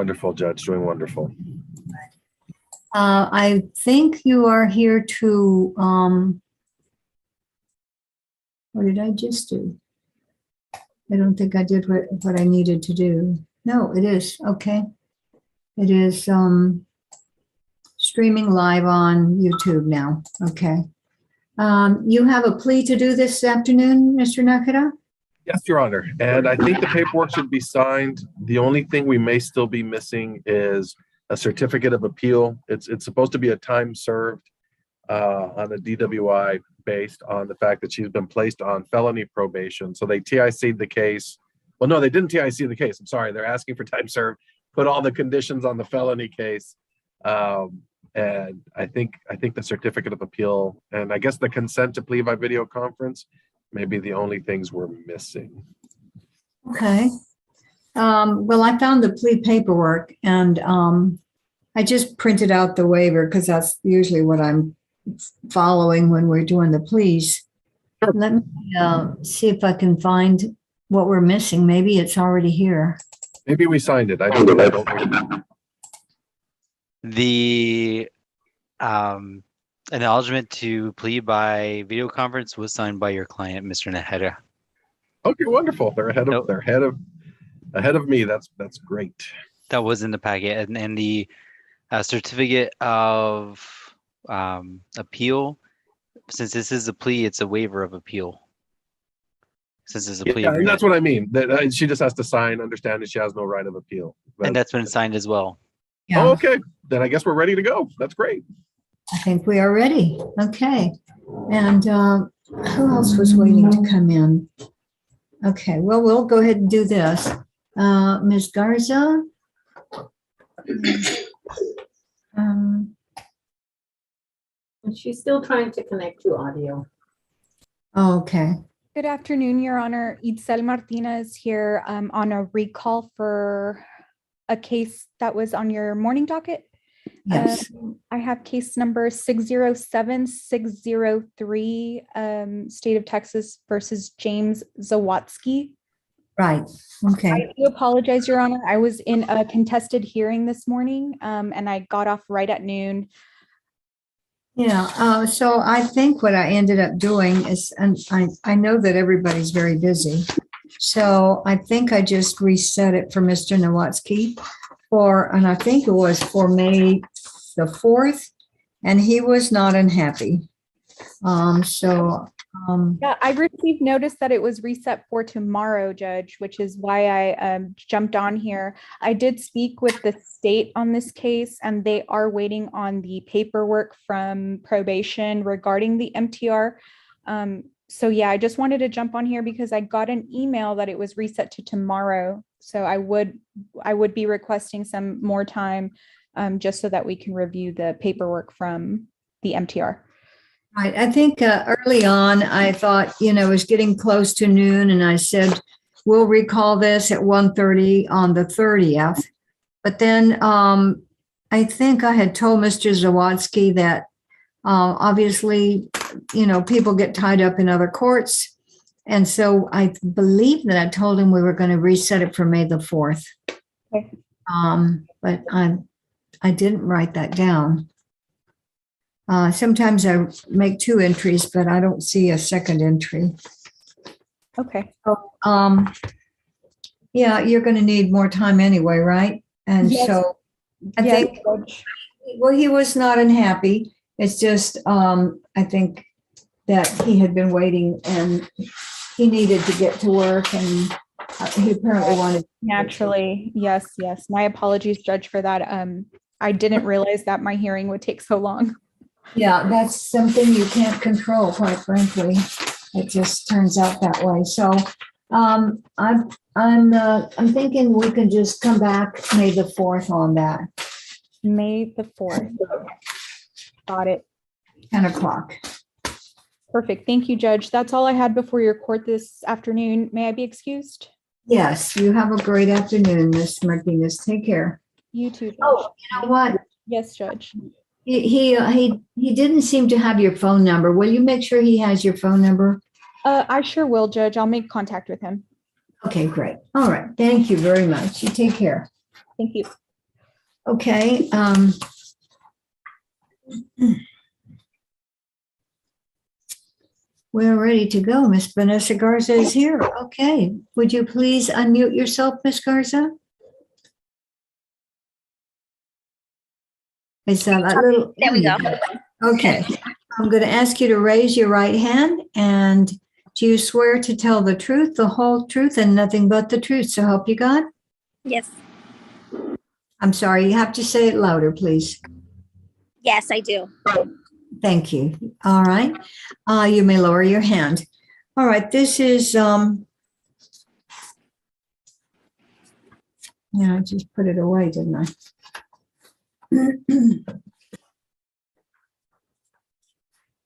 wonderful, Judge, doing wonderful. I think you are here to, what did I just do? I don't think I did what I needed to do. No, it is, okay. It is streaming live on YouTube now, okay. You have a plea to do this afternoon, Mr. Nakata? Yes, Your Honor. And I think the paperwork should be signed. The only thing we may still be missing is a certificate of appeal. It's supposed to be a time served on a DWI based on the fact that she's been placed on felony probation. So they TIC'd the case. Well, no, they didn't TIC the case. I'm sorry. They're asking for time served, put all the conditions on the felony case. And I think the certificate of appeal and I guess the consent to plea by video conference may be the only things we're missing. Okay. Well, I found the plea paperwork and I just printed out the waiver because that's usually what I'm following when we're doing the pleas. Sure. Let me see if I can find what we're missing. Maybe it's already here. Maybe we signed it. I don't know. The acknowledgement to plea by video conference was signed by your client, Mr. Naheda. Okay, wonderful. They're ahead of me. That's great. That was in the packet, and the certificate of appeal. Since this is a plea, it's a waiver of appeal. Since it's a plea, and that's what I mean. That she just has to sign, understand that she has no right of appeal. And that's been signed as well. Yeah, Oh, okay. Then I guess we're ready to go. That's great. I think we are ready. Okay. And who else was waiting to come in? Okay, well, we'll go ahead and do this. Ms. Garza? She's still trying to connect to audio. Okay. Good afternoon, Your Honor. Itzel Martinez here on a recall for a case that was on your morning docket. Yes. I have case number 607603, State of Texas versus James Zawatsky. Right. Okay. I do apologize, Your Honor. I was in a contested hearing this morning and I got off right at noon. Yeah. So I think what I ended up doing is, and I know that everybody's very busy. So I think I just reset it for Mr. Nowatzki and I think it was for May the 4th, and he was not unhappy. Yeah, I received notice that it was reset for tomorrow, Judge, which is why I jumped on here. I did speak with the state on this case, and they are waiting on the paperwork from probation regarding the MTR. So yeah, I just wanted to jump on here because I got an email that it was reset to tomorrow. So I would be requesting some more time just so that we can review the paperwork from the MTR. Right. I think early on, I thought, it was getting close to noon, and I said, we'll recall this at 1:30 on the 30th. But then I think I had told Mr. Zawatsky that obviously, people get tied up in other courts. And so I believe that I told him we were going to reset it for May the 4th. Okay. But I didn't write that down. Sometimes I make 2 entries, but I don't see a second entry. Okay. Yeah, you're going to need more time anyway, right? And yes. So I Yes, think, Judge. well, he was not unhappy. It's just, I think that he had been waiting and he needed to get to work, and he apparently wanted. Naturally. Yes. My apologies, Judge, for that. I didn't realize that my hearing would take so long. Yeah, that's something you can't control, quite frankly. It just turns out that way. So I'm thinking we can just come back May the 4th on that. May the 4th. Got it. 10 o'clock. Perfect. Thank you, Judge. That's all I had before your court this afternoon. May I be excused? Yes, you have a great afternoon, Ms. Martinez. Take care. You too, Judge. Oh, you know what? Yes, Judge. He didn't seem to have your phone number. Will you make sure he has your phone number? I sure will, Judge. I'll make contact with him. Okay, great. All right. Thank you very much. You take care. Thank you. Okay. We're ready to go. Miss Vanessa Garza is here. Okay. Would you please unmute yourself, Miss Garza? Is that a little? There we go. Okay. I'm going to ask you to raise your right hand, and do you swear to tell the truth, the whole truth, and nothing but the truth? So help you God? Yes. I'm sorry, you have to say it louder, please. Yes, I do. Thank you. All right. You may lower your hand. All right, this is, yeah, I just put it away, didn't I?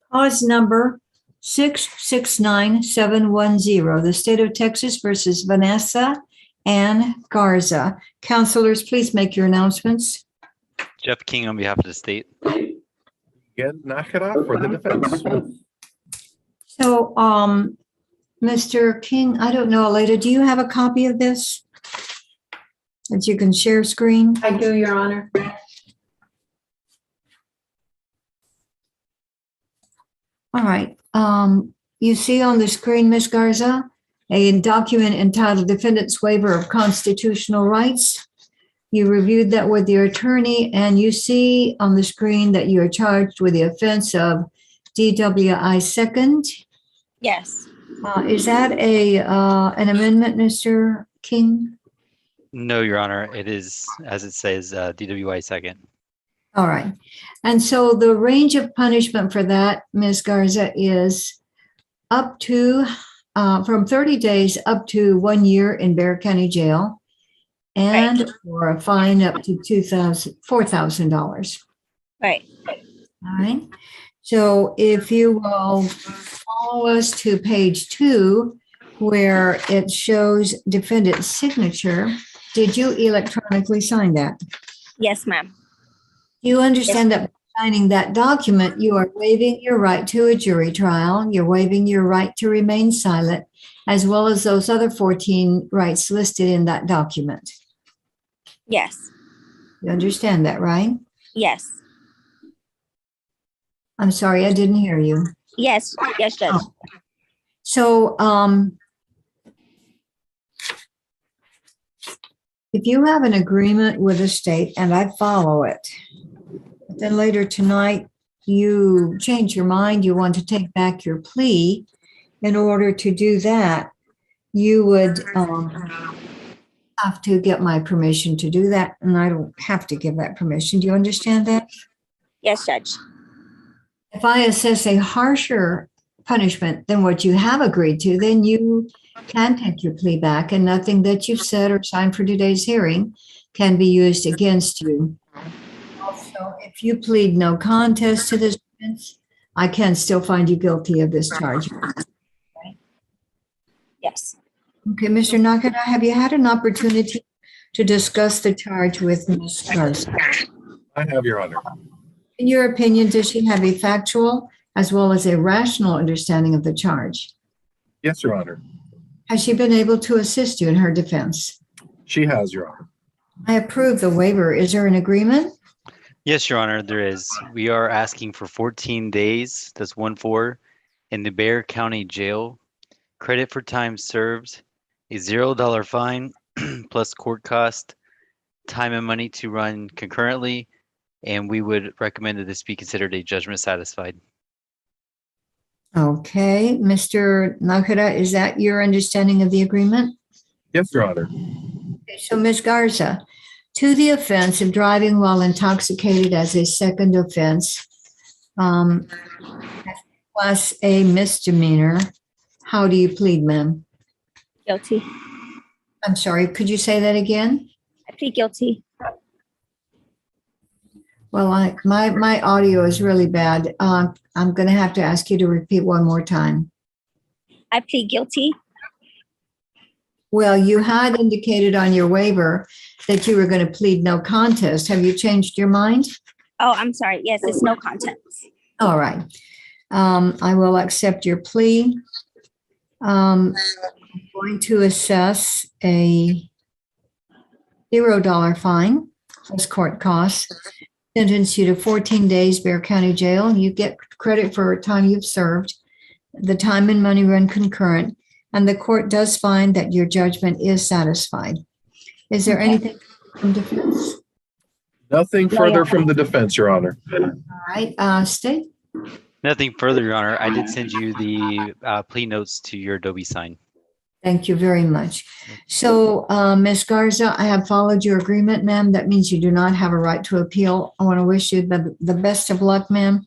Cause number 669710, the state of Texas versus Vanessa Ann Garza. Counselors, please make your announcements. Jeff King on behalf of the state. Again, Nakara for the defense. So, Mr. King, I don't know, Aleda, do you have a copy of this that you can share screen? I do, Your Honor. All right. You see on the screen, Ms. Garza, a document entitled Defendant's Waiver of Constitutional Rights. You reviewed that with your attorney, and you see on the screen that you are charged with the offense of DWI second. Yes. Is that an amendment, Mr. King? No, Your Honor. It is, as it says, DWI second. All right. And so the range of punishment for that, Ms. Garza, is up to from 30 days up to 1 year in Bexar County Jail, and for a fine up to $4,000. Right. All right. So if you will follow us to page 2, where it shows defendant's signature, did you electronically sign that? Yes, ma'am. You understand that by signing that document, you are waiving your right to a jury trial, you're waiving your right to remain silent, as well as those other 14 rights listed in that document. Yes. You understand that, right? Yes. I'm sorry, I didn't hear you. Yes. Yes, Judge. Oh. So, if you have an agreement with the state and I follow it, then later tonight you change your mind, you want to take back your plea, in order to do that, you would have to get my permission to do that, and I don't have to give that permission. Do you understand that? Yes, Judge. If I assess a harsher punishment than what you have agreed to, then you can take your plea back, and nothing that you've said or signed for today's hearing can be used against you. Also, if you plead no contest to this offense, I can still find you guilty of this charge. Yes. Okay, Mr. Nakada, have you had an opportunity to discuss the charge with Ms. Garza? I have, Your Honor. In your opinion, does she have a factual as well as a rational understanding of the charge? Yes, Your Honor. Has she been able to assist you in her defense? She has, Your Honor. I approve the waiver. Is there an agreement? Yes, Your Honor, there is. We are asking for 14 days, that's 1-4, in the Bexar County Jail. Credit for time served, a $0 fine plus court cost, time and money to run concurrently, and we would recommend that this be considered a judgment satisfied. Okay, Mr. Nakada, is that your understanding of the agreement? Yes, Your Honor. Okay, so Ms. Garza, to the offense of driving while intoxicated as a second offense, plus a misdemeanor, how do you plead, ma'am? Guilty. I'm sorry, could you say that again? I plead guilty. Well, my audio is really bad. I'm going to have to ask you to repeat one more time. I plead guilty. Well, you had indicated on your waiver that you were going to plead no contest. Have you changed your mind? Oh, I'm sorry. Yes, it's no contest. All right. I will accept your plea. I'm going to assess a $0 fine as court costs. Sentence you to 14 days Bear County Jail. You get credit for time you've served. The time and money run concurrent, and the court does find that your judgment is satisfied. Is there Okay. anything from defense? Nothing No, further yeah. from the defense, Your Honor. All right, State? Nothing further, Your Honor. I did send you the plea notes to your Adobe sign. Thank you very much. So, Ms. Garza, I have followed your agreement, ma'am. That means you do not have a right to appeal. I want to wish you the best of luck, ma'am,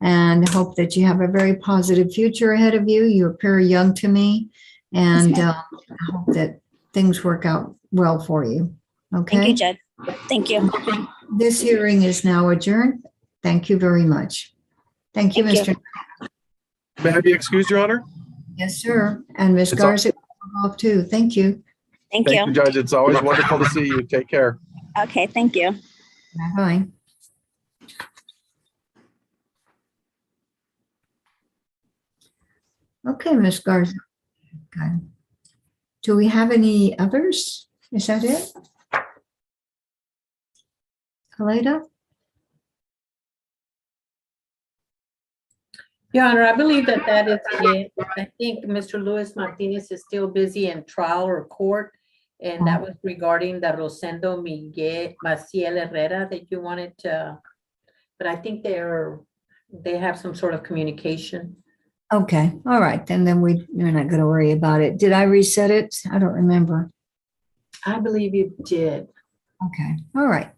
and hope that you have a very positive future ahead of you. You appear young to me, and Yes, I hope that things work out well for you. Thank you, Okay? Judge. Thank you. This hearing is now adjourned. Thank you very much. Thank you, Thank you. Mr. May I be excused, Your Honor? Yes, sir. And Ms. It's all- Garza, off too. Thank you. Thank Thank you, you. Judge. It's always wonderful to see you. Take care. Okay, thank you. Bye. Okay, Ms. Garza. Okay. Do we have any others? Is that it? Kaleda? Your Honor, I believe that that is it. I think Mr. Luis Martinez is still busy in trial or court. And that was regarding the Rosendo Miguel Maciel Herrera that you wanted to, but I think they have some sort of communication. Okay, all right, then we're not going to worry about it. Did I reset it? I don't remember. I believe you did. Okay, all right.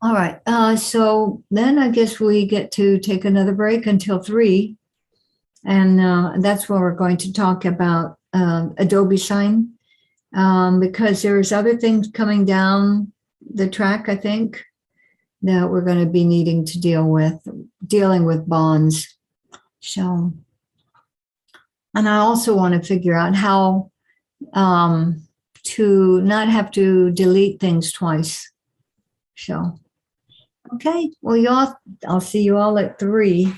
All right, so then I guess we get to take another break until 3. And that's where we're going to talk about Adobe Sign. Because there's other things coming down the track, I think, that we're going to be needing to dealing with bonds. So, and I also want to figure out how to not have to delete things twice. So, okay, well, I'll see you all at 3.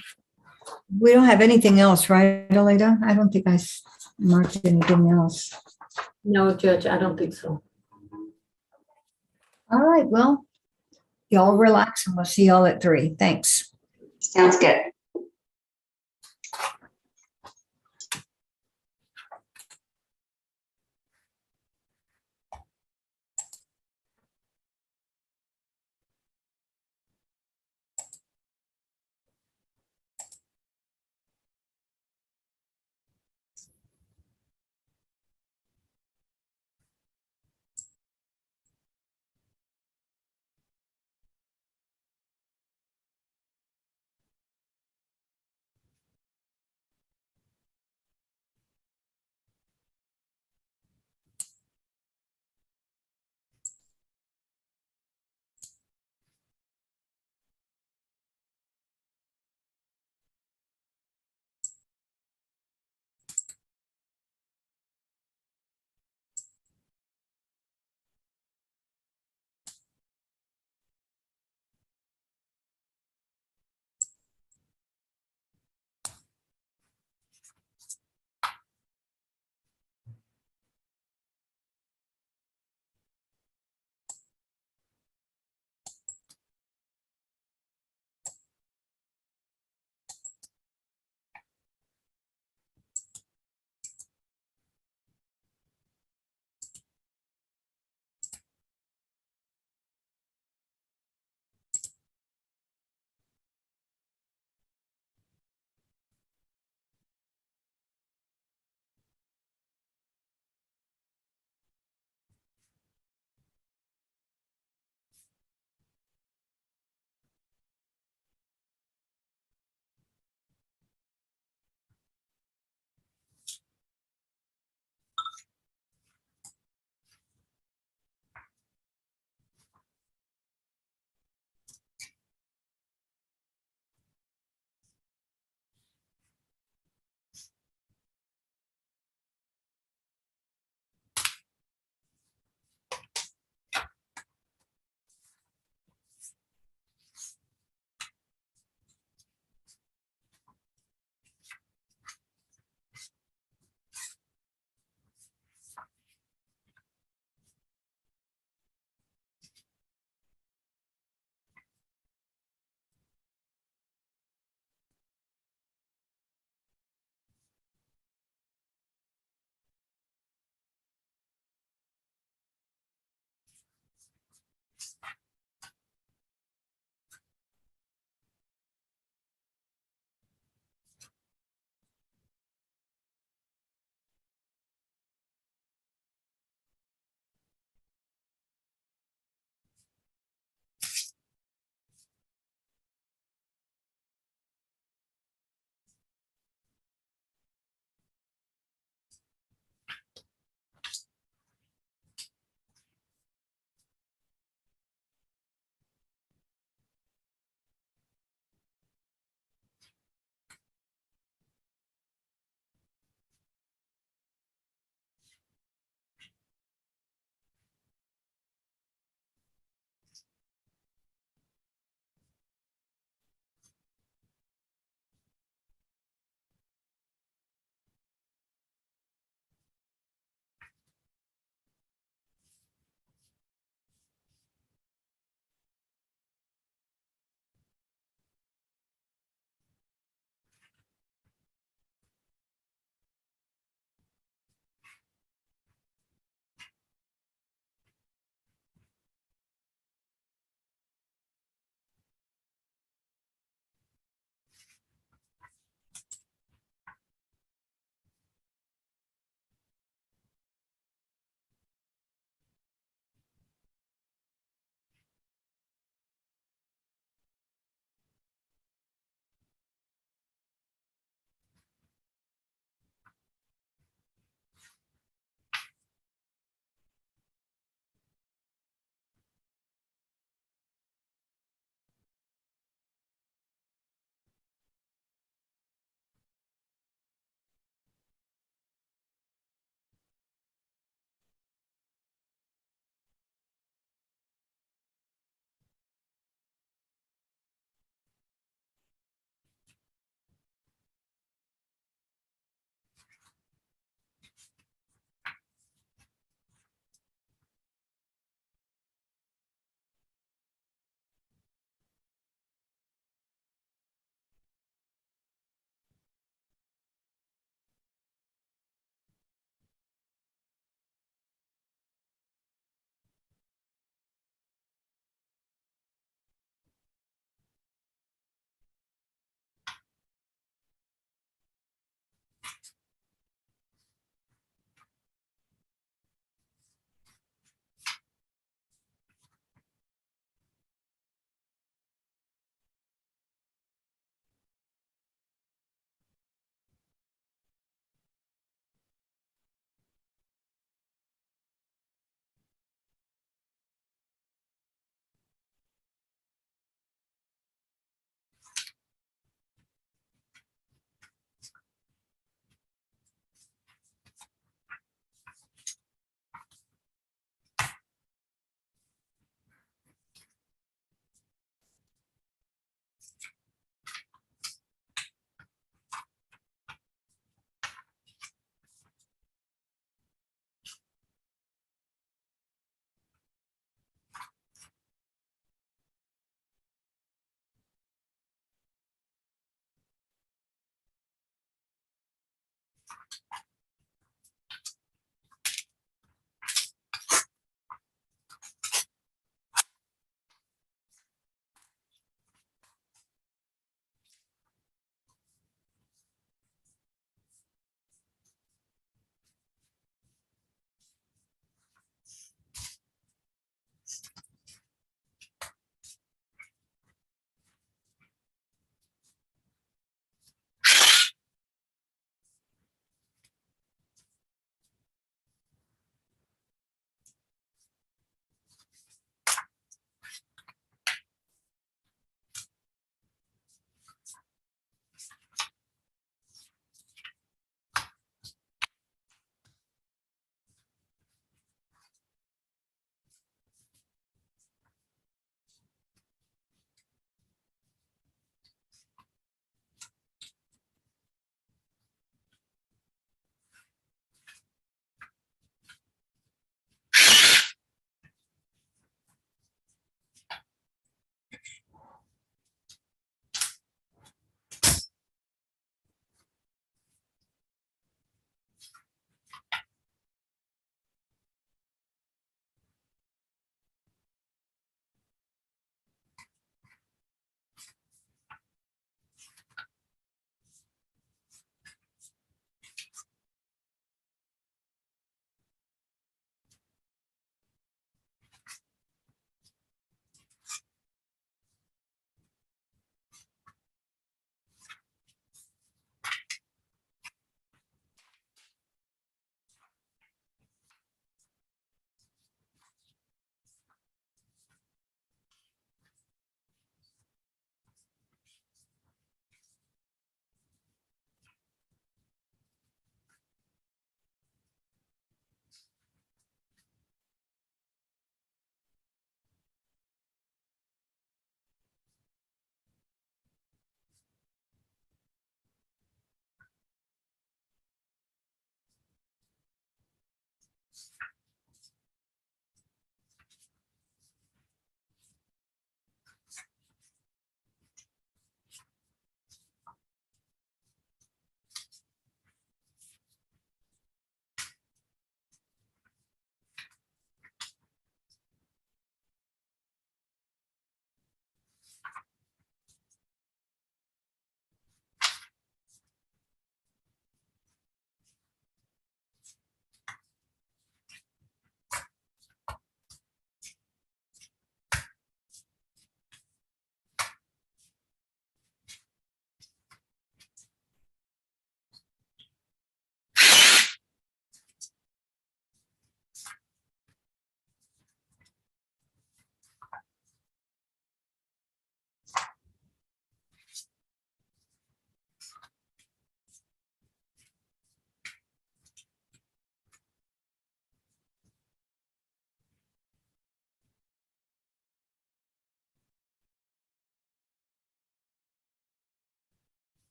We don't have anything else, right, Alida? I don't think I marked anything else. No, Judge, I don't think so. All right, well, y'all relax and we'll see y'all at 3. Thanks. Sounds good.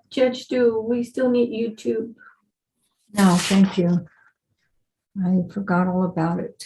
Judge, do we still need YouTube? No, thank you. I forgot all about it.